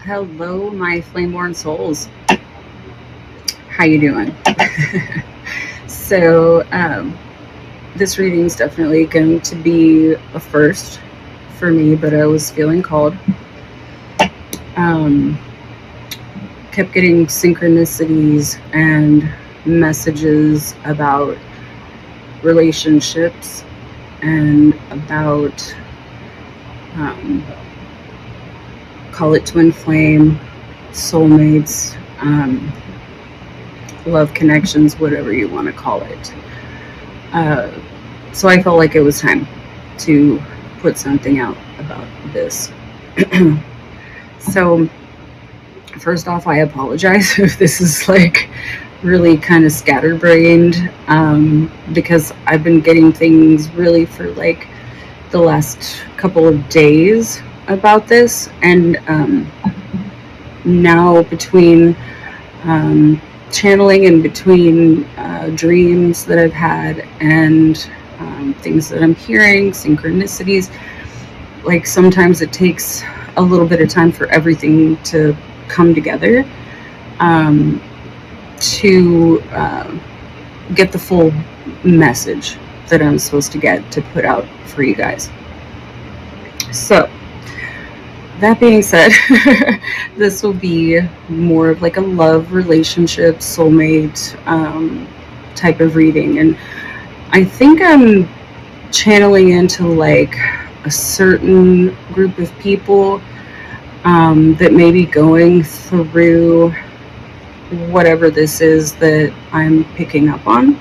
Hello, my Flameborn Souls. How you doing? So, this reading is definitely going to be a first for me, but I was feeling called. Kept getting synchronicities and messages about relationships and about call it twin flame, soulmates, love connections, whatever you want to call it. So I felt like it was time to put something out about this. So first off, I apologize if this is like really kind of scatterbrained, because I've been getting things really for like the last couple of days about this, and now between channeling and between dreams that I've had and things that I'm hearing, synchronicities, like sometimes it takes a little bit of time for everything to come together to get the full message that I'm supposed to get to put out for you guys. So that being said, this will be more of like a love relationship, soulmate type of reading. And I think I'm channeling into like a certain group of people that may be going through whatever this is that I'm picking up on.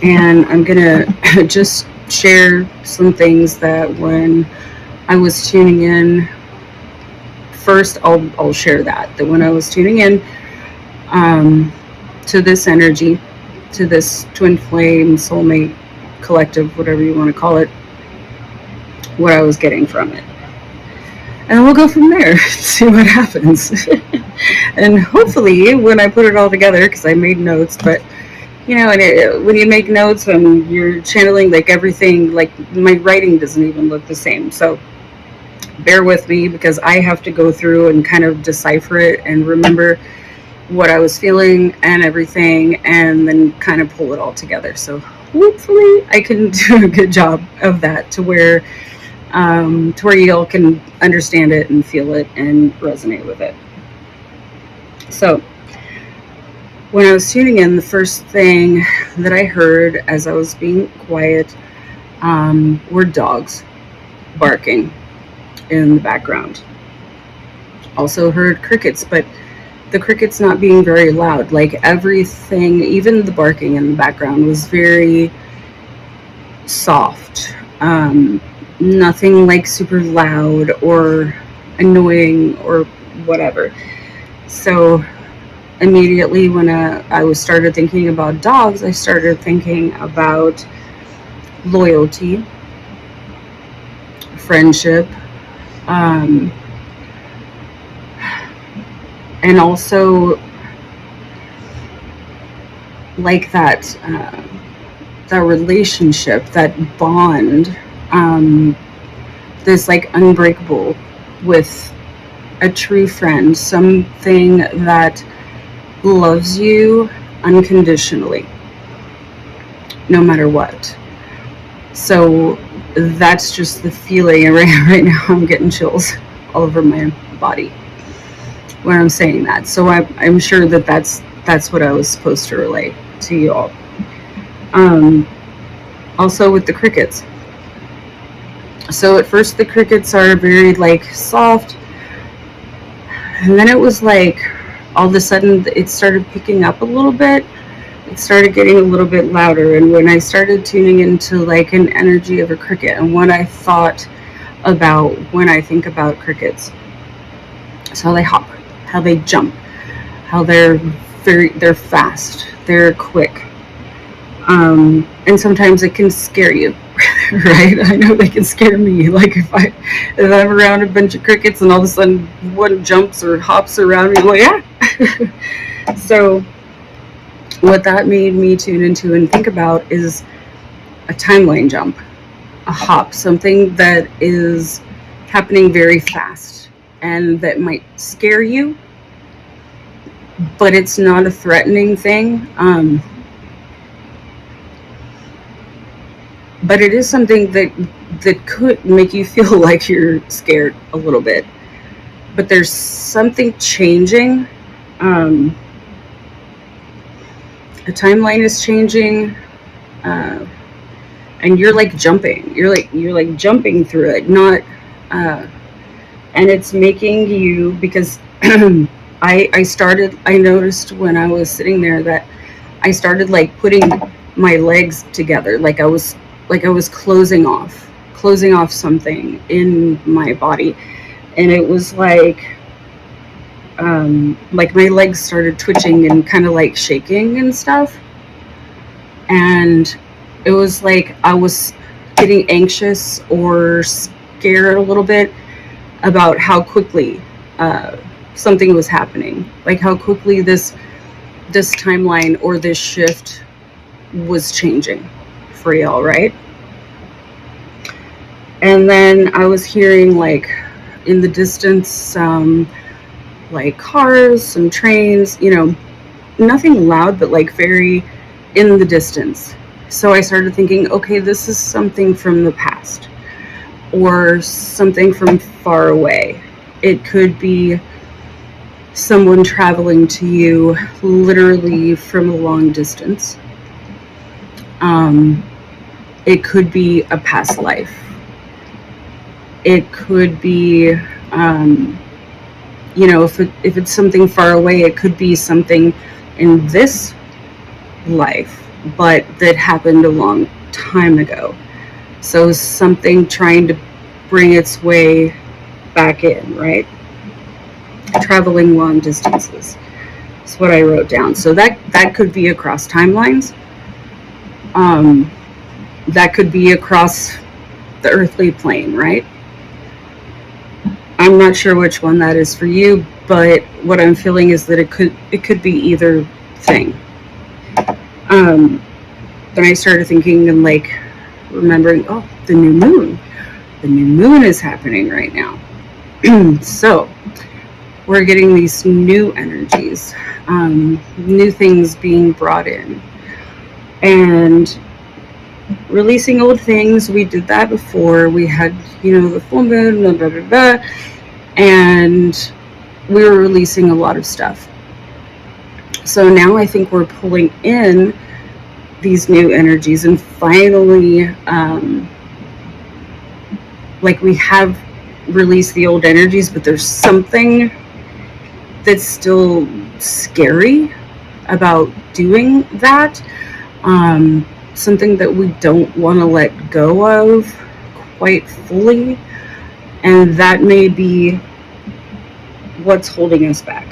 And I'm gonna just share some things that when I was tuning in, first I'll share that when I was tuning in to this energy, to this twin flame, soulmate collective, whatever you want to call it, what I was getting from it. And we'll go from there, see what happens. And hopefully when I put it all together, because I made notes, but you know, and when you make notes and you're channeling like everything, like my writing doesn't even look the same. So bear with me, because I have to go through and kind of decipher it and remember what I was feeling and everything, and then kind of pull it all together. So hopefully I can do a good job of that to where y'all can understand it and feel it and resonate with it. So when I was tuning in, the first thing that I heard as I was being quiet were dogs barking in the background. Also heard crickets, but the crickets not being very loud. Like everything, even the barking in the background, was very soft. Nothing like super loud or annoying or whatever. So immediately when I started thinking about dogs, I started thinking about loyalty, friendship, and also like that relationship, that bond, this like unbreakable with a true friend, something that loves you unconditionally, no matter what. So that's just the feeling. And right now I'm getting chills all over my body when I'm saying that. So I'm sure that that's what I was supposed to relay to you all. Also with the crickets. So at first the crickets are very like soft, and then it was like all of a sudden it started picking up a little bit. It started getting a little bit louder, and when I started tuning into like an energy of a cricket and what I thought about when I think about crickets. It's how they hop, how they jump, how they're fast, they're quick. And sometimes it can scare you, right? I know they can scare me. Like if I'm around a bunch of crickets and all of a sudden one jumps or hops around me, I'm like, yeah. So what that made me tune into and think about is a timeline jump, a hop, something that is happening very fast and that might scare you, but it's not a threatening thing. But it is something that could make you feel like you're scared a little bit. But there's something changing. A timeline is changing, and you're like jumping. You're like jumping through it. Not, and it's making you, because I noticed when I was sitting there that I started like putting my legs together, like I was closing off something in my body, and it was like my legs started twitching and kind of like shaking and stuff, and it was like I was getting anxious or scared a little bit about how quickly something was happening, like how quickly this timeline or this shift was changing for y'all, right? And then I was hearing like in the distance like cars, some trains, nothing loud, but like very in the distance. So I started thinking, okay, this is something from the past or something from far away. It could be someone traveling to you literally from a long distance. It could be a past life. It could be, if it's something far away, it could be something in this life, but that happened a long time ago. So something trying to bring its way back in, right? Traveling long distances. That's what I wrote down. So that could be across timelines. That could be across the earthly plane, right? I'm not sure which one that is for you, but what I'm feeling is that it could be either thing. Then I started thinking and like remembering, oh, the new moon. The new moon is happening right now. So we're getting these new energies, new things being brought in, and releasing old things. We did that before. We had, the full moon, blah, blah, blah, blah, and we were releasing a lot of stuff. So now I think we're pulling in these new energies and finally, like we have released the old energies, but there's something that's still scary about doing that. Something that we don't want to let go of quite fully, and that may be what's holding us back.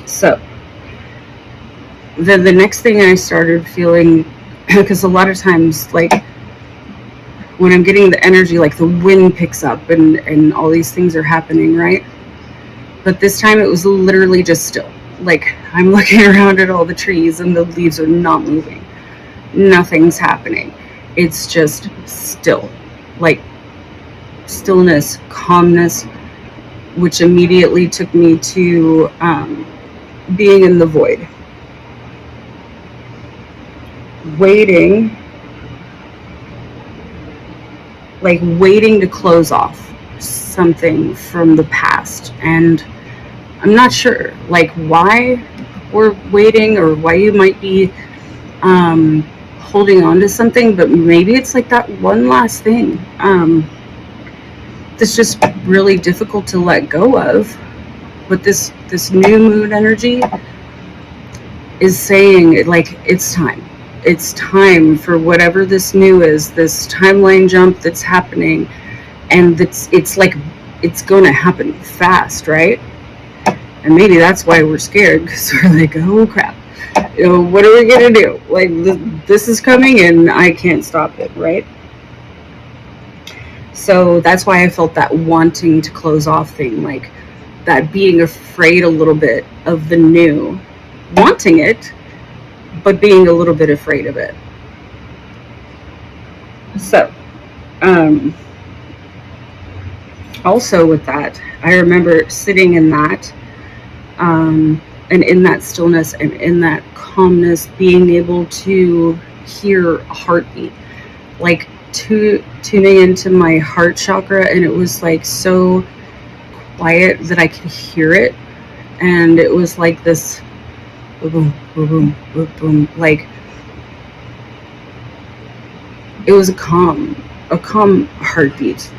So then the next thing I started feeling, because a lot of times, like when I'm getting the energy, like the wind picks up and all these things are happening, right? But this time it was literally just still. Like I'm looking around at all the trees and the leaves are not moving. Nothing's happening. It's just still, like stillness, calmness, which immediately took me to being in the void, waiting to close off something from the past. And I'm not sure like why we're waiting or why you might be holding on to something, but maybe it's like that one last thing that's just really difficult to let go of. But this new moon energy is saying like it's time. it's time for whatever this new is, this timeline jump that's happening, and it's like it's going to happen fast, right? And maybe that's why we're scared, because we're like, oh crap, what are we gonna do? Like, this is coming and I can't stop it, right? So that's why I felt that wanting to close off thing, like that being afraid a little bit of the new, wanting it, but being a little bit afraid of it. So, also with that, I remember sitting in that, and in that stillness and in that calmness, being able to hear a heartbeat, like tuning into my heart chakra, and it was like so quiet that I could hear it, and it was like this boom, boom, boom, boom, boom, like it was a calm heartbeat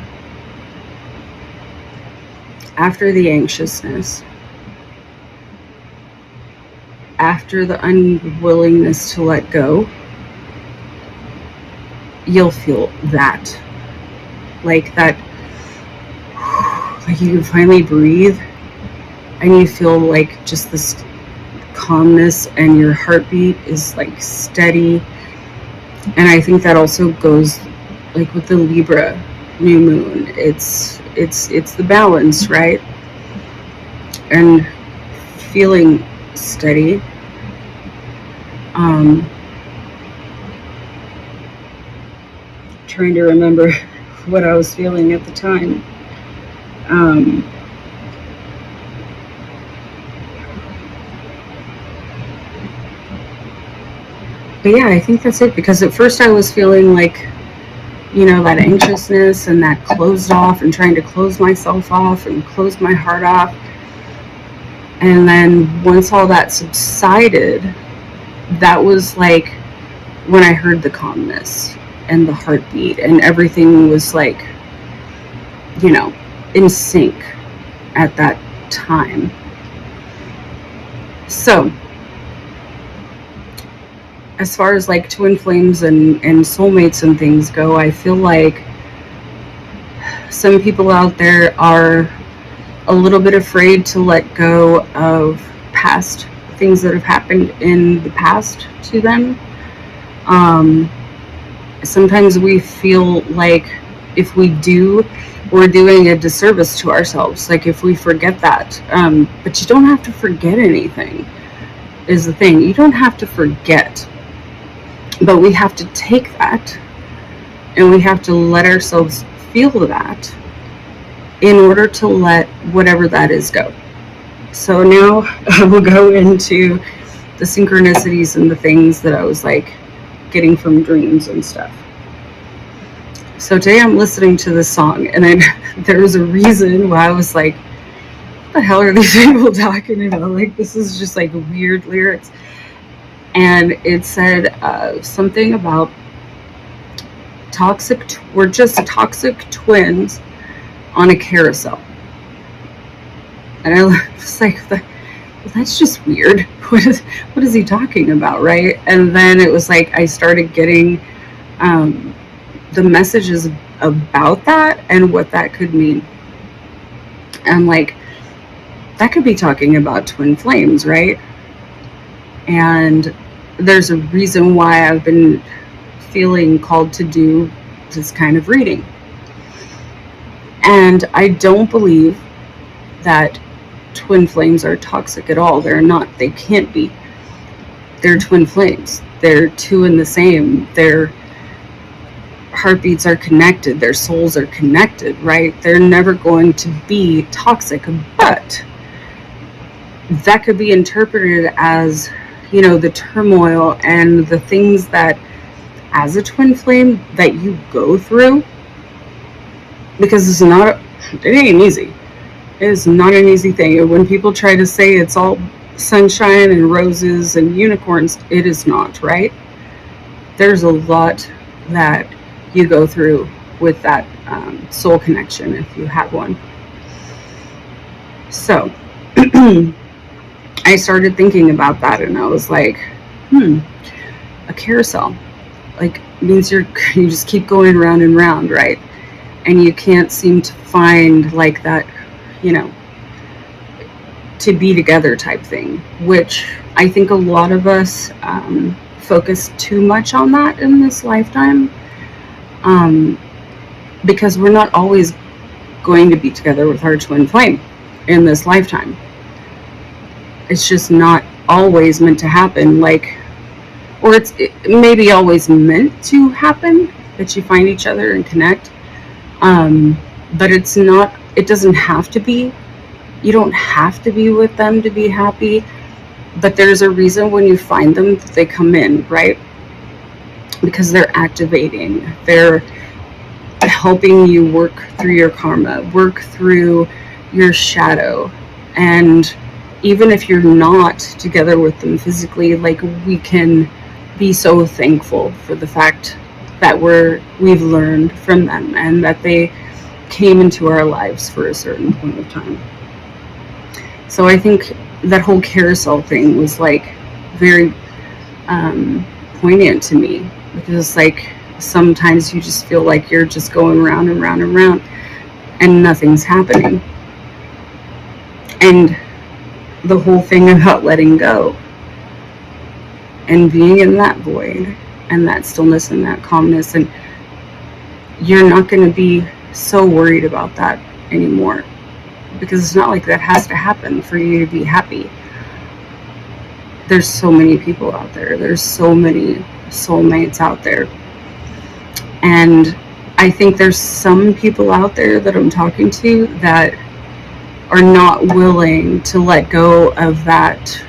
after the anxiousness, after the unwillingness to let go. You'll feel that, like that, like you can finally breathe, and you feel like just this calmness, and your heartbeat is like steady. And I think that also goes like with the Libra new moon. It's the balance, right? And feeling steady. Trying to remember what I was feeling at the time. But yeah, I think that's it, because at first I was feeling like, that anxiousness and that closed off, and trying to close myself off and close my heart off. And then once all that subsided, that was like when I heard the calmness and the heartbeat, and everything was like, in sync at that time. So, as far as like twin flames and soulmates and things go, I feel like some people out there are a little bit afraid to let go of past things that have happened in the past to them. Sometimes we feel like if we do, we're doing a disservice to ourselves, like if we forget that. But you don't have to forget anything, is the thing. You don't have to forget, but we have to take that, and we have to let ourselves feel that in order to let whatever that is go. So now I will go into the synchronicities and the things that I was like getting from dreams and stuff. So today I'm listening to this song, and there was a reason why I was like, what the hell are these people talking about? Like, this is just like weird lyrics. And it said something about we're just toxic twins on a carousel. And I was like, that's just weird. What is he talking about, right? And then it was like I started getting the messages about that and what that could mean. And like, that could be talking about twin flames, right? And there's a reason why I've been feeling called to do this kind of reading. And I don't believe that twin flames are toxic at all. They're not. They can't be. They're twin flames. They're two in the same. Their heartbeats are connected. Their souls are connected, right? They're never going to be toxic. But that could be interpreted as, the turmoil and the things that, as a twin flame, that you go through. Because it ain't easy. It is not an easy thing. And when people try to say it's all sunshine and roses and unicorns, it is not, right? There's a lot that you go through with that soul connection, if you have one. So, I started thinking about that, and I was like, a carousel. Like, means you just keep going round and round, right? And you can't seem to find like that, to be together type thing, which I think a lot of us focus too much on that in this lifetime, because we're not always going to be together with our twin flame in this lifetime. It's just not always meant to happen, or it maybe always meant to happen, that you find each other and connect, but it doesn't have to be. You don't have to be with them to be happy, but there's a reason when you find them that they come in, right? Because they're activating, they're helping you work through your karma, work through your shadow. And even if you're not together with them physically, we can be so thankful for the fact that we've learned from them and that they came into our lives for a certain point of time. So I think that whole carousel thing was very poignant to me, because sometimes you just feel like you're just going round and round and round and nothing's happening. And the whole thing about letting go and being in that void and that stillness and that calmness, and you're not going to be so worried about that anymore, because it's not like that has to happen for you to be happy. There's so many people out there. There's so many soulmates out there. And I think there's some people out there that I'm talking to that are not willing to let go of that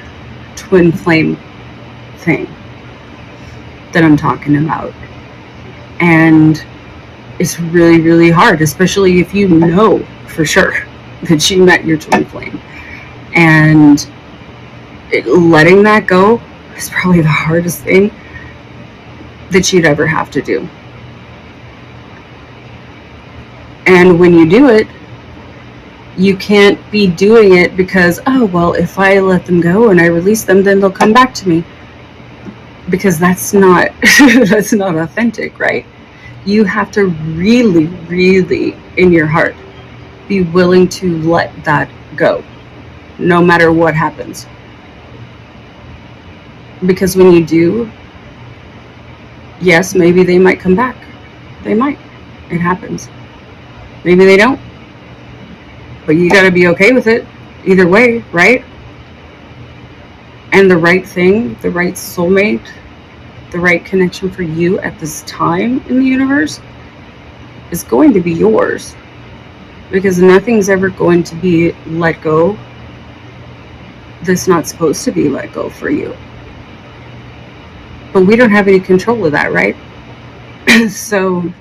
twin flame thing that I'm talking about. And it's really, really hard, especially if you know for sure that you met your twin flame. And letting that go is probably the hardest thing that you'd ever have to do. And when you do it, you can't be doing it because, oh, well, if I let them go and I release them, then they'll come back to me. Because that's not that's not authentic, right? You have to really, really, in your heart, be willing to let that go, no matter what happens. Because when you do, yes, maybe they might come back. They might. It happens. Maybe they don't. But you gotta be okay with it either way, right? And the right thing, the right soulmate, the right connection for you at this time in the universe is going to be yours. Because nothing's ever going to be let go that's not supposed to be let go for you. But we don't have any control of that, right? So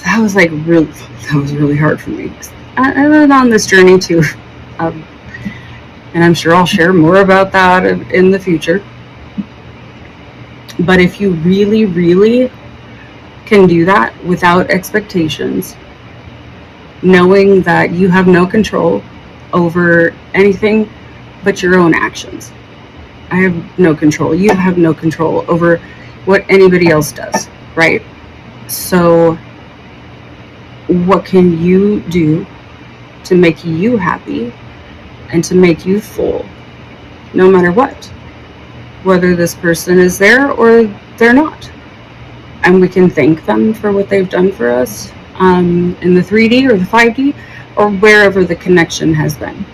that was really hard for me. And then on this journey too, and I'm sure I'll share more about that in the future. But if you really, really can do that without expectations, knowing that you have no control over anything but your own actions. I have no control. You have no control over what anybody else does, right? So what can you do to make you happy and to make you full, no matter what? Whether this person is there or they're not. And we can thank them for what they've done for us in the 3D or the 5D or wherever the connection has been,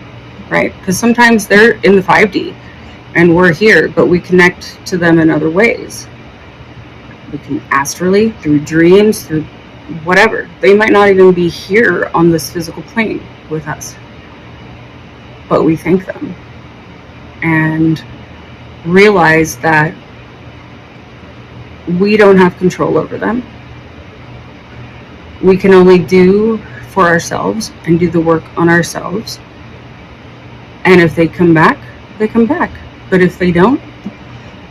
right? Because sometimes they're in the 5D and we're here, but we connect to them in other ways. We can astrally, through dreams, through whatever. They might not even be here on this physical plane with us, but we thank them and realize that we don't have control over them. We can only do for ourselves and do the work on ourselves. And if they come back, they come back. But if they don't,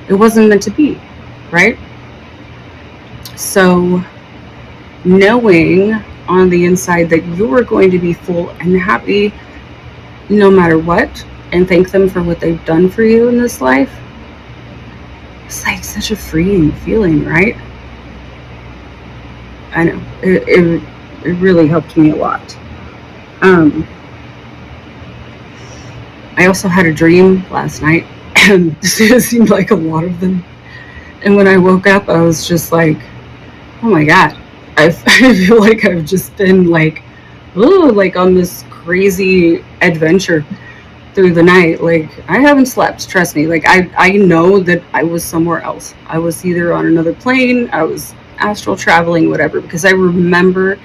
it wasn't meant to be, right? So knowing on the inside that you're going to be full and happy no matter what, and thank them for what they've done for you in this life, It's like such a freeing feeling, right? I know it really helped me a lot. I also had a dream last night, and it seemed like a lot of them. And when I woke up, I was just like, oh my god, I feel like I've just been like, oh, like on this crazy adventure through the night. Like, I haven't slept, trust me. Like, I know that I was somewhere else. I was either on another plane, I was astral traveling, whatever, because I remember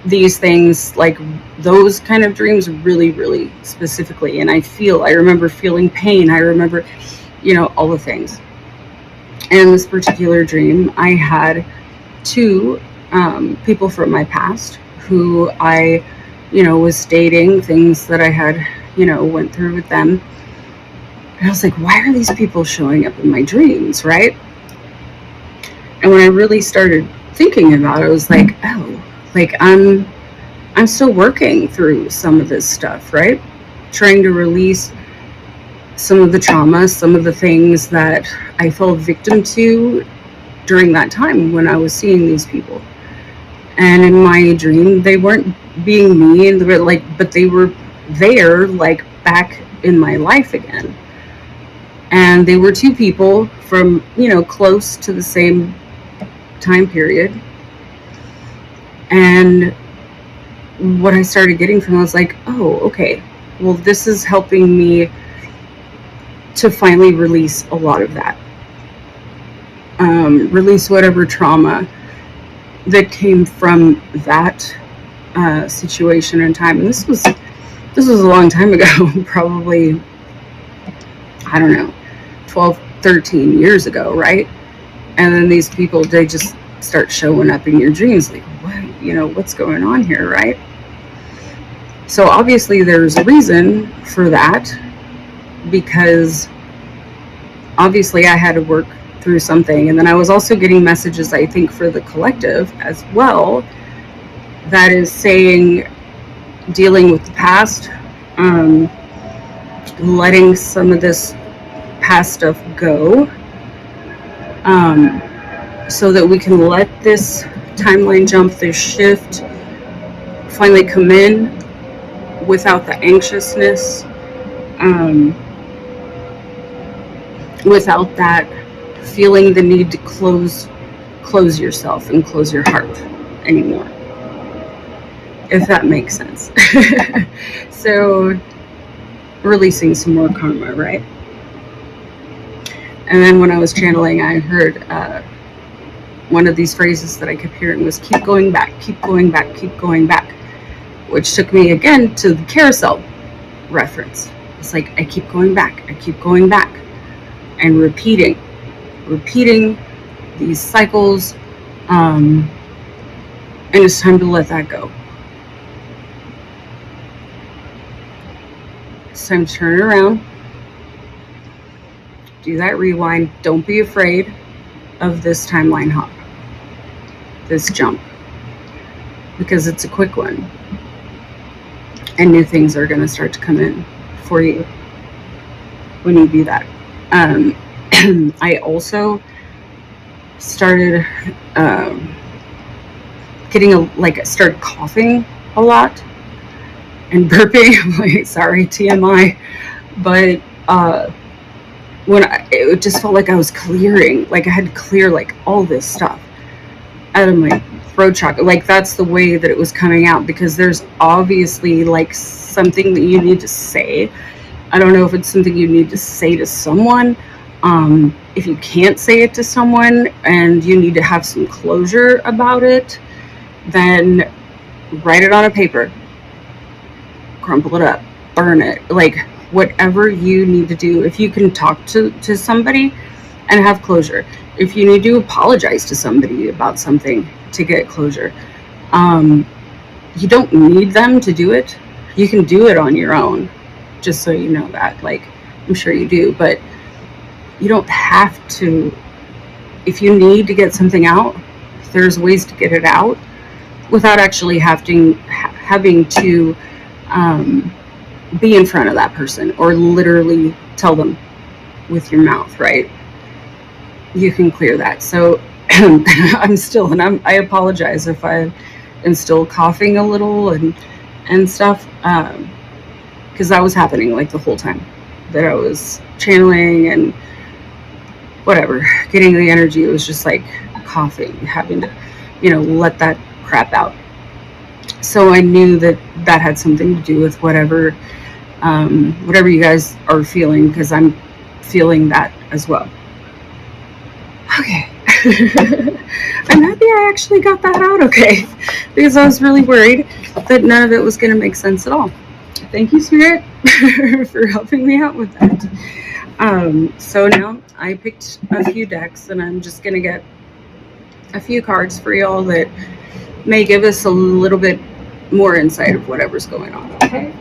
these things, like those kind of dreams, really, really specifically. And I remember feeling pain. I remember, all the things. And this particular dream, I had two people from my past who I, was dating, things that I had, went through with them. And I was like, why are these people showing up in my dreams, right? And when I really started thinking about it, I was like, oh, like I'm still working through some of this stuff, right? Trying to release some of the trauma, some of the things that I fell victim to during that time when I was seeing these people. And in my dream, they weren't being mean, but they were there, like back in my life again. And they were two people from, close to the same time period. And what I started getting from it was like, oh, okay, well, this is helping me to finally release a lot of that. Release whatever trauma that came from that situation and time. And this was a long time ago, probably, I don't know, 12, 13 years ago, right? And then these people, they just start showing up in your dreams, like, what, what's going on here, right? So obviously there's a reason for that, because obviously I had to work through something. And then I was also getting messages, I think, for the collective as well, that is saying, dealing with the past, letting some of this past stuff go, so that we can let this timeline jump, this shift, finally come in without the anxiousness, without that feeling the need to close yourself and close your heart anymore, if that makes sense. So releasing some more karma, right? And then when I was channeling, I heard one of these phrases that I kept hearing was, keep going back, keep going back, keep going back, which took me again to the carousel reference. It's like, I keep going back, and repeating these cycles, and it's time to let that go. It's time to turn it around, do that rewind. Don't be afraid of this timeline hop, this jump, because it's a quick one, and new things are going to start to come in for you when you do that. I also started started coughing a lot and burping. I'm like, sorry, TMI, but it just felt like I was clearing, like I had to clear like all this stuff out of my throat chakra. Like, that's the way that it was coming out, because there's obviously like something that you need to say. I don't know if it's something you need to say to someone. If you can't say it to someone and you need to have some closure about it, then write it on a paper, crumple it up, burn it, like whatever you need to do. If you can talk to somebody and have closure, if you need to apologize to somebody about something to get closure, you don't need them to do it. You can do it on your own, just so you know that. Like, I'm sure you do, but you don't have to. If you need to get something out, there's ways to get it out without actually having to be in front of that person or literally tell them with your mouth, right? you can clear that. So I'm still, and I apologize if I am still coughing a little and stuff, because that was happening like the whole time that I was channeling and whatever, getting the energy. It was just like coughing, having to, let that crap out. So I knew that that had something to do with whatever you guys are feeling, because I'm feeling that as well. Okay. I'm happy I actually got that out okay, because I was really worried that none of it was going to make sense at all. Thank you, Spirit, for helping me out with that. So now I picked a few decks, and I'm just going to get a few cards for y'all that may give us a little bit more insight of whatever's going on, okay?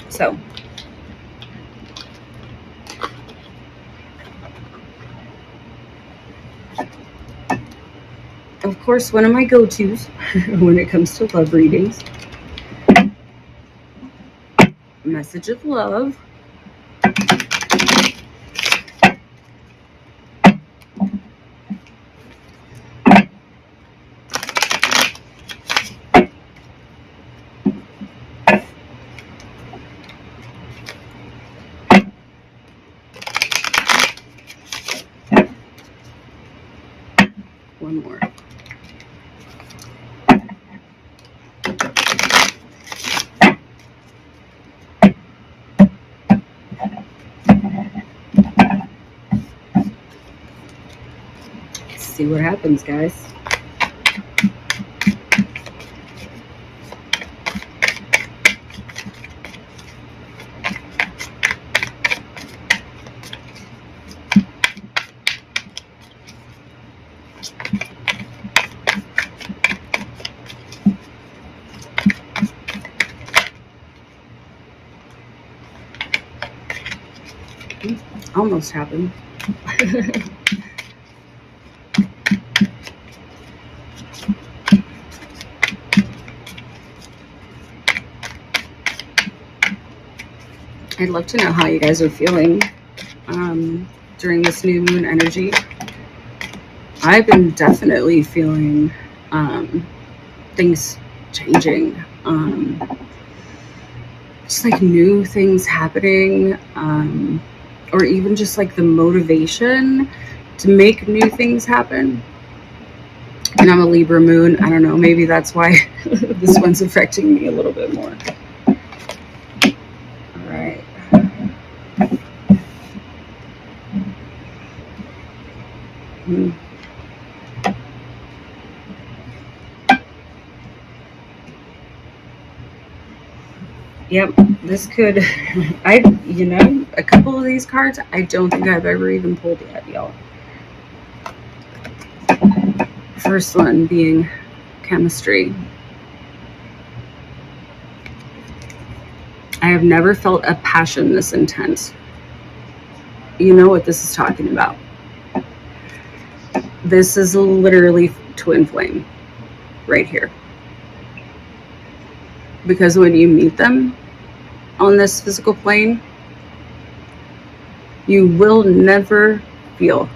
So, of course, one of my go-tos when it comes to love readings, message of love. One more. Let's see what happens, guys. Almost happened. I'd love to know how you guys are feeling during this new moon energy. I've been definitely feeling things changing, just like new things happening, or even just like the motivation to make new things happen. And I'm a Libra moon. I don't know, maybe that's why this one's affecting me a little bit more. All right. Yep, this could, a couple of these cards, I don't think I've ever even pulled yet, y'all. First one being chemistry. I have never felt a passion this intense. You know what this is talking about. This is literally twin flame right here. Because when you meet them on this physical plane, you will never feel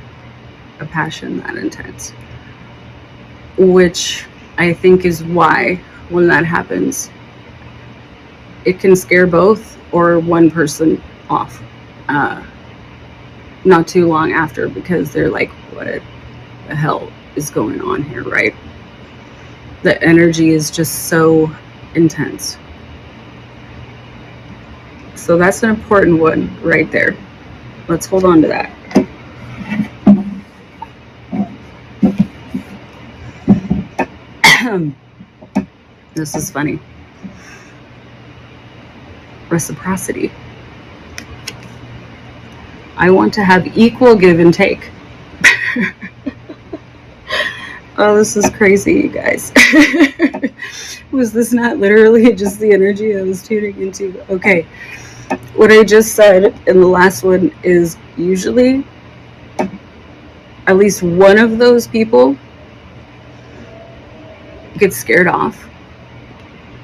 a passion that intense. Which I think is why, when that happens, it can scare both or one person off. Not too long after, because they're like, what the hell is going on here, right? The energy is just so intense. So that's an important one right there. Let's hold on to that. This is funny. Reciprocity. I want to have equal give and take. Oh, this is crazy, you guys. Was this not literally just the energy I was tuning into? Okay, what I just said in the last one is usually at least one of those people gets scared off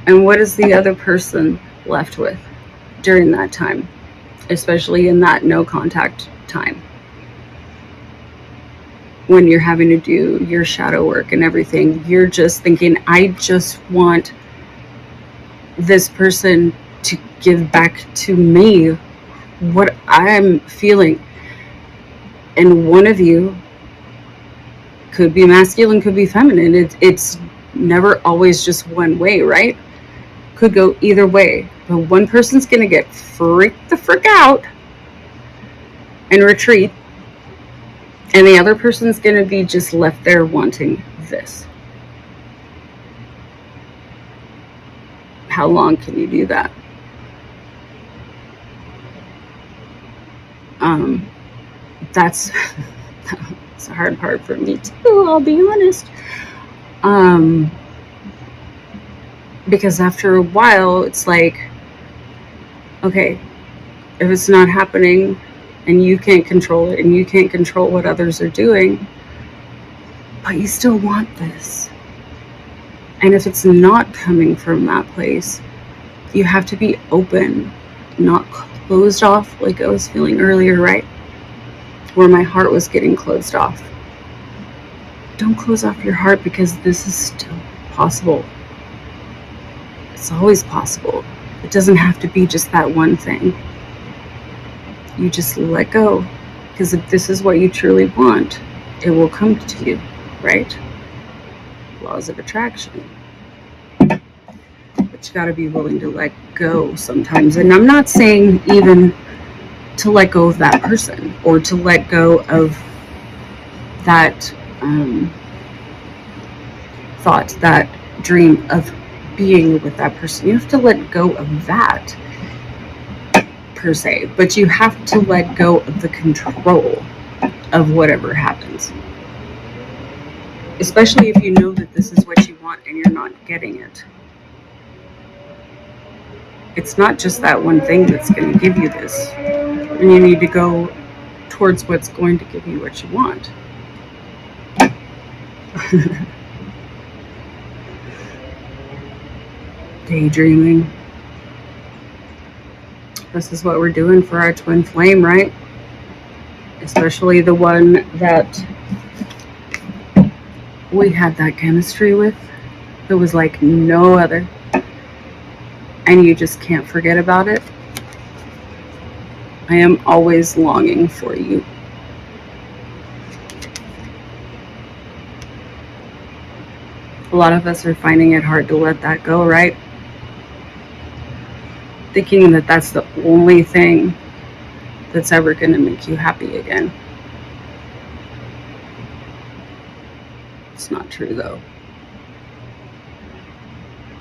And what is the other person left with during that time, especially in that no contact time? When you're having to do your shadow work and everything, you're just thinking, I just want this person to give back to me what I'm feeling. And one of you could be masculine, could be feminine. It's never always just one way, right? Could go either way. But one person's going to get freaked the frick out and retreat. And the other person's going to be just left there wanting this. How long can you do that? That's a hard part for me too, I'll be honest. Because after a while, it's like, okay, if it's not happening and you can't control it and you can't control what others are doing, but you still want this. And if it's not coming from that place, you have to be open, not closed off like I was feeling earlier, right? Where my heart was getting closed off. Don't close off your heart, because this is still possible. It's always possible. It doesn't have to be just that one thing. You just let go, because if this is what you truly want, it will come to you, right? Laws of attraction. But you got to be willing to let go sometimes. And I'm not saying even to let go of that person or to let go of that thought, that dream of being with that person. You have to let go of that per se, but you have to let go of the control of whatever happens, especially if you know that this is what you want and you're not getting it. It's not just that one thing that's going to give you this, and you need to go towards what's going to give you what you want. Daydreaming. This is what we're doing for our twin flame, right? Especially the one that we had that chemistry with. It was like no other. And you just can't forget about it. I am always longing for you. A lot of us are finding it hard to let that go, right? Thinking that that's the only thing that's ever going to make you happy again. It's not true, though.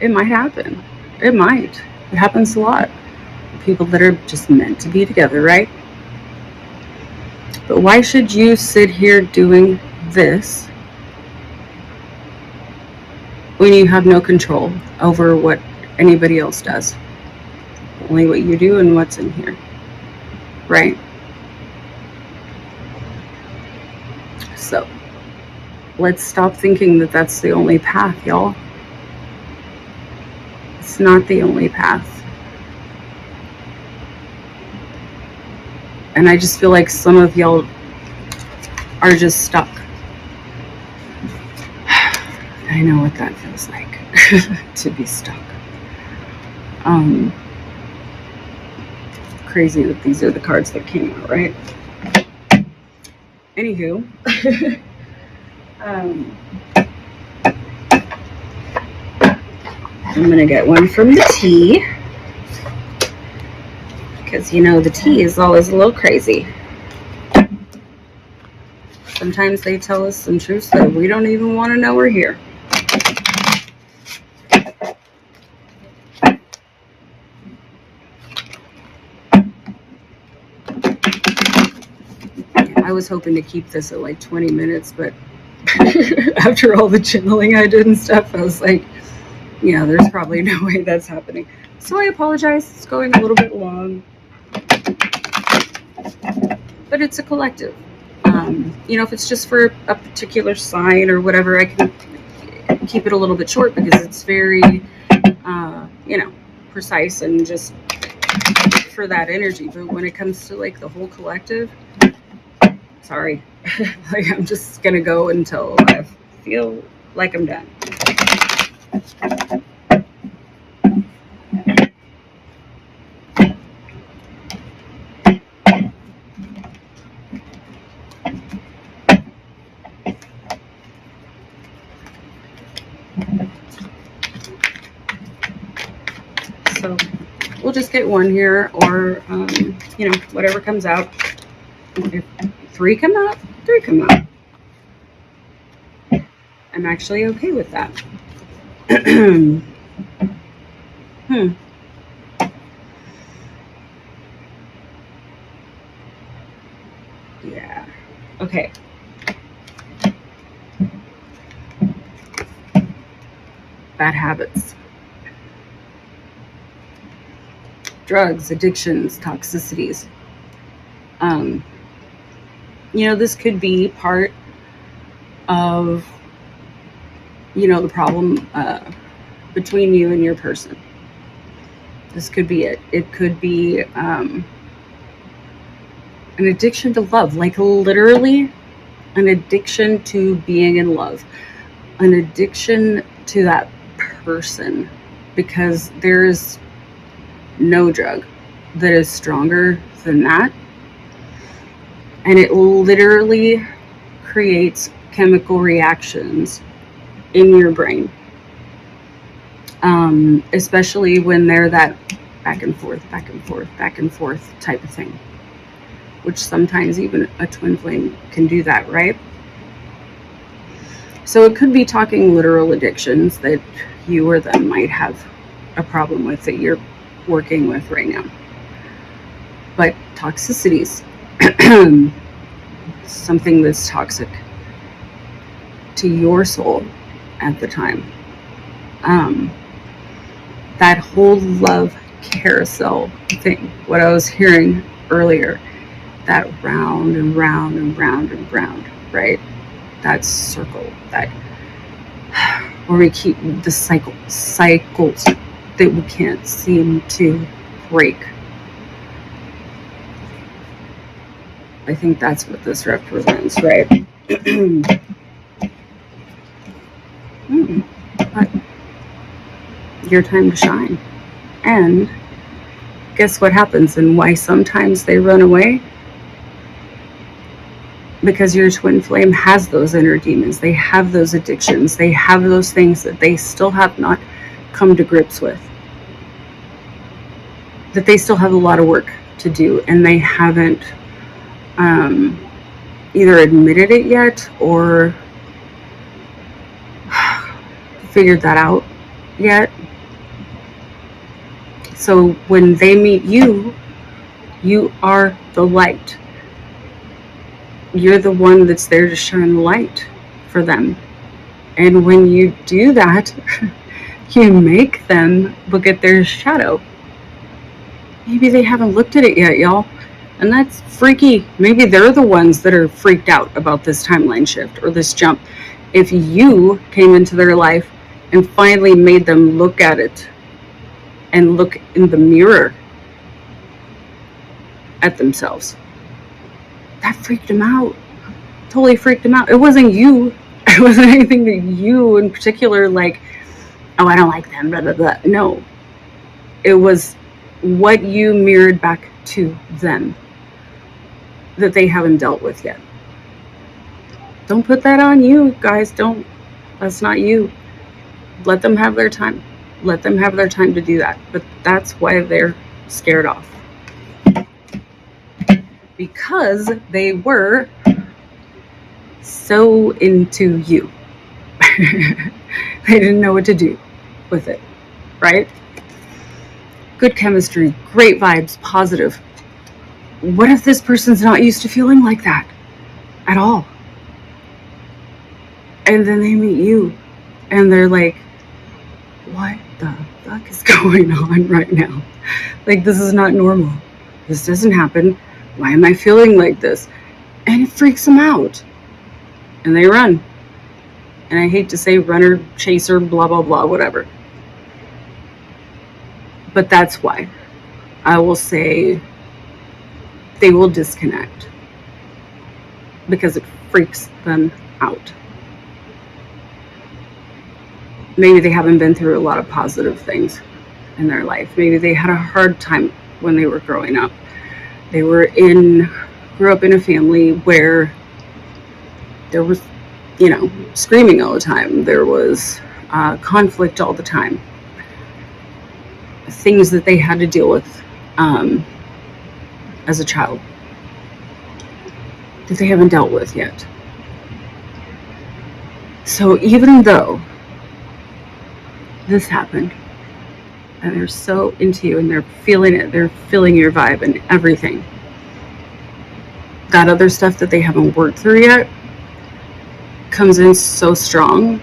It might happen. It might. It happens a lot. People that are just meant to be together, right? But why should you sit here doing this when you have no control over what anybody else does? Only what you do and what's in here, right? So let's stop thinking that that's the only path, y'all. It's not the only path. And I just feel like some of y'all are just stuck. I know what that feels like, to be stuck. Crazy that these are the cards that came out, right? Anywho, I'm gonna get one from the tea, because you know the tea is always a little crazy. Sometimes they tell us some truths that we don't even want to know we're here. I was hoping to keep this at like 20 minutes, but after all the channeling I did and stuff, I was like, yeah, there's probably no way that's happening. So I apologize. It's going a little bit long. But it's a collective. You know, if it's just for a particular sign or whatever, I can keep it a little bit short because it's very precise and just for that energy. But when it comes to like the whole collective, sorry, like I'm just gonna go until I feel like I'm done. So we'll just get one here, or whatever comes out. If 3 come out, 3 come out. I'm actually okay with that. Yeah. Okay. Bad habits. Drugs, addictions, toxicities. This could be part of, the problem between you and your person. This could be it. It could be an addiction to love, like literally an addiction to being in love, an addiction to that person, because there's no drug that is stronger than that. And it literally creates chemical reactions in your brain, especially when they're that back and forth type of thing, which sometimes even a twin flame can do that, right? So it could be talking literal addictions that you or them might have a problem with that you're working with right now. But toxicities, something that's toxic to your soul at the time. That whole love carousel thing, what I was hearing earlier, that round and round and round and round, right? That circle, that where we keep the cycles that we can't seem to break. I think that's what this represents, right? But your time to shine. And guess what happens and why sometimes they run away? Because your twin flame has those inner demons. They have those addictions. They have those things that they still have not come to grips with. That they still have a lot of work to do, and they haven't either admitted it yet or figured that out yet. So when they meet you, you are the light. You're the one that's there to shine light for them. And when you do that, you make them look at their shadow. Maybe they haven't looked at it yet, y'all. And that's freaky. Maybe they're the ones that are freaked out about this timeline shift or this jump. If you came into their life and finally made them look at it and look in the mirror at themselves, that freaked them out. Totally freaked them out. It wasn't you. It wasn't anything that you in particular, like, oh, I don't like them, blah, blah, blah. No. It was what you mirrored back to them that they haven't dealt with yet. Don't put that on you, guys. Don't. That's not you. Let them have their time. Let them have their time to do that. But that's why they're scared off. Because they were so into you. They didn't know what to do with it, right? Good chemistry, great vibes, positive. What if this person's not used to feeling like that at all? And then they meet you and they're like, what the fuck is going on right now? Like, this is not normal. This doesn't happen. Why am I feeling like this? And it freaks them out. And they run. And I hate to say runner, chaser, blah, blah, blah, whatever. But that's why I will say they will disconnect, because it freaks them out. Maybe they haven't been through a lot of positive things in their life. Maybe they had a hard time when they were growing up. They grew up in a family where there was, screaming all the time. There was conflict all the time. Things that they had to deal with as a child that they haven't dealt with yet. So even though this happened, and they're so into you and they're feeling it, they're feeling your vibe and everything, that other stuff that they haven't worked through yet comes in so strong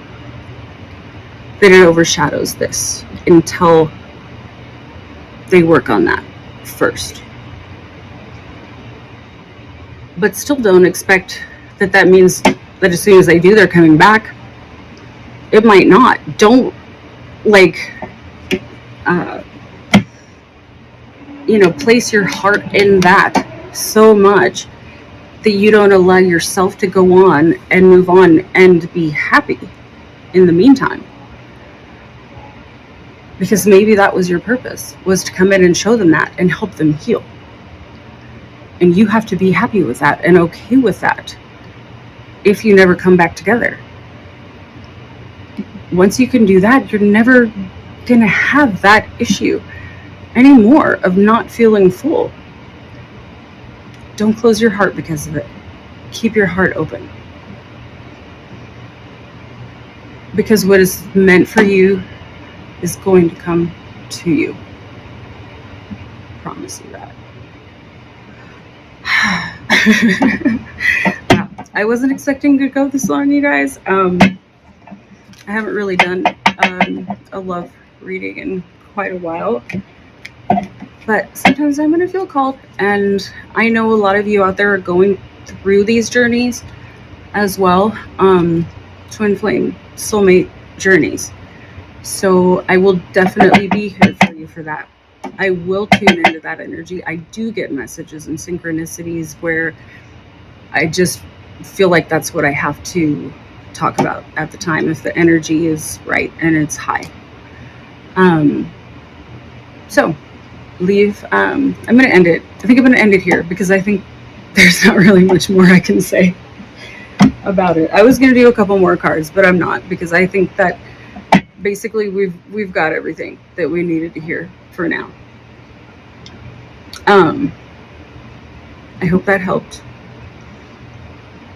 that it overshadows this until they work on that first. But still don't expect that means that as soon as they do, they're coming back. It might not. Don't place your heart in that so much that you don't allow yourself to go on and move on and be happy in the meantime. Because maybe that was your purpose, was to come in and show them that and help them heal. And you have to be happy with that and okay with that if you never come back together. Once you can do that, you're never going to have that issue anymore of not feeling full. Don't close your heart because of it. Keep your heart open. Because what is meant for you is going to come to you. I promise you that. I wasn't expecting to go this long, you guys. I haven't really done a love reading in quite a while. But sometimes I'm going to feel called. And I know a lot of you out there are going through these journeys as well. Twin flame, soulmate journeys. So I will definitely be here for you for that. I will tune into that energy. I do get messages and synchronicities where I just feel like that's what I have to talk about at the time if the energy is right and it's high. So leave. I'm going to end it. I think I'm going to end it here because I think there's not really much more I can say about it. I was going to do a couple more cards, but I'm not, because I think that basically we've got everything that we needed to hear for now. I hope that helped.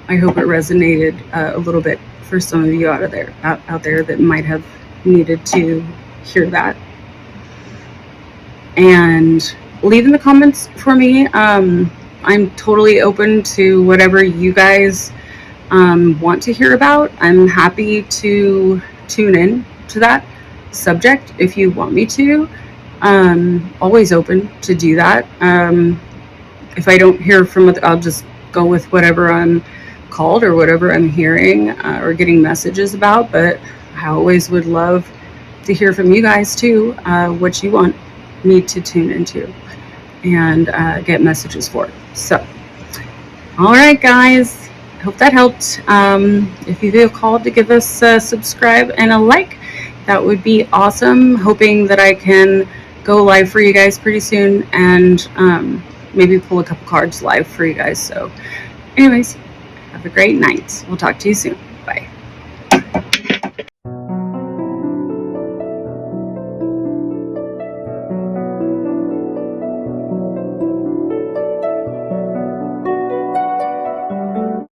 I hope it resonated a little bit for some of you out there that might have needed to hear that. And leave in the comments for me. I'm totally open to whatever you guys want to hear about. I'm happy to tune in to that subject if you want me to. Always open to do that. If I don't hear from it, I'll just go with whatever I'm called or whatever I'm hearing or getting messages about. But I always would love to hear from you guys too, what you want me to tune into and get messages for. So, all right, guys. Hope that helped. If you feel called to give us a subscribe and a like, that would be awesome. Hoping that I can go live for you guys pretty soon and maybe pull a couple cards live for you guys. So anyways, have a great night. We'll talk to you soon. Bye.